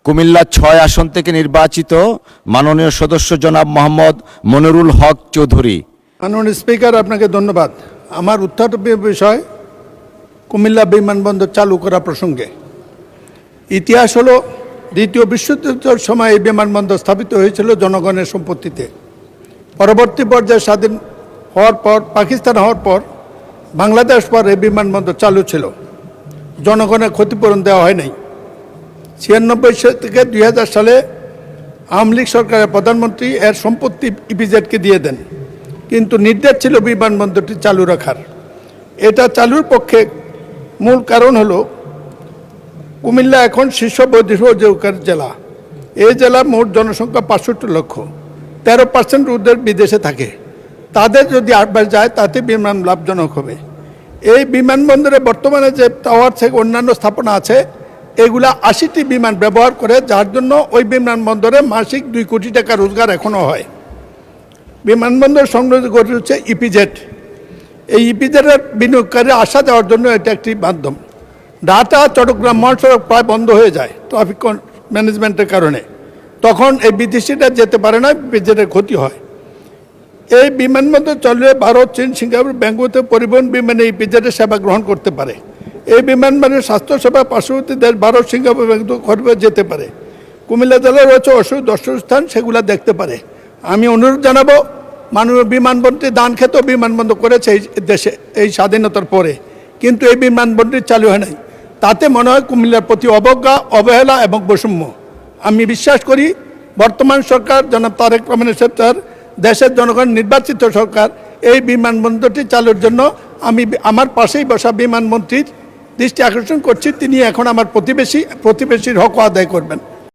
কুমিল্লা ৬ আসন থেকে নির্বাচিত মাননীয় সদস্য জনাব মোহাম্মদ মনিরুল হক চৌধুরী। মাননীয় স্পিকার, আপনাকে ধন্যবাদ। আমার উত্থাপিত বিষয় কুমিল্লা বিমানবন্দর চালু করা প্রসঙ্গে। ইতিহাস হলো, দ্বিতীয় বিশ্বযুদ্ধের সময় এই বিমানবন্দর স্থাপিত হয়েছিল জনগণের সম্পত্তিতে। পরবর্তী পর্যায়ে স্বাধীন হওয়ার পর, পাকিস্তান হওয়ার পর, বাংলাদেশ পর এই বিমানবন্দর চালু ছিল। জনগণের ক্ষতিপূরণ দেওয়া হয় নাই। 96 থেকে 2000 সালে আওয়ামী লীগ সরকারের প্রধানমন্ত্রী এর সম্পত্তি ইপিজেডকে দিয়ে দেন, কিন্তু নির্দেশ ছিল বিমানবন্দরটি চালু রাখার। এটা চালুর পক্ষে মূল কারণ হলো কুমিল্লা এখন শীর্ষ বহির্ভূত জেলা। এই জেলার মোট জনসংখ্যা 65 লক্ষ, 13% ওদের বিদেশে থাকে। তাদের যদি আটবার যায় তাতে বিমান লাভজনক হবে। এই বিমানবন্দরে বর্তমানে যে টাওয়ার থেকে অন্যান্য স্থাপনা আছে, এগুলা 80টি বিমান ব্যবহার করে, যার জন্য ওই বিমানবন্দরে মাসিক 2 কোটি টাকা রোজগার এখনও হয়। বিমানবন্দর সংলগ্ন গড়ে হচ্ছে ইপিজেড। এই ইপিজেডের বিনিয়োগকারী আসা যাওয়ার জন্য এটা একটি মাধ্যম। ঢাকা চট্টগ্রাম মহাসড়ক প্রায় বন্ধ হয়ে যায় ট্রাফিক ম্যানেজমেন্টের কারণে, তখন এই বিদেশিরা যেতে পারে না, ইপিজেডের ক্ষতি হয়। এই বিমানবন্দর চললে ভারত, চীন, সিঙ্গাপুর, ব্যাঙ্গকোক পরিবহন বিমানে ইপিজেডের সেবা গ্রহণ করতে পারে। এই বিমানবন্দরের স্বাস্থ্যসেবা পার্শ্ববর্তী দেশ ভারত, সিঙ্গাপুর, ব্যাঙ্গকোক যেতে পারে। কুমিল্লা জেলায় রয়েছে অসুখ দর্শন স্থান, সেগুলো দেখতে পারে। আমি অনুরোধ জানাবো, মাননীয় বিমানবন্দরটি দান খেত বিমানবন্দর করেছে এই দেশে এই স্বাধীনতার পরে, কিন্তু এই বিমানবন্দরটি চালু হয় নাই। তাতে মনে হয় কুমিল্লার প্রতি অবজ্ঞা, অবহেলা এবং বৈষম্য। আমি বিশ্বাস করি বর্তমান সরকার জনাব তারেক রহমানের সরকার, দেশের জনগণ নির্বাচিত সরকার, এই বিমানবন্দরটি চালুর জন্য আমি আমার পাশেই বসা বিমানমন্ত্রীর দৃষ্টি আকর্ষণ করছি। তিনি এখন আমার প্রতিবেশীর হক আদায় করবেন।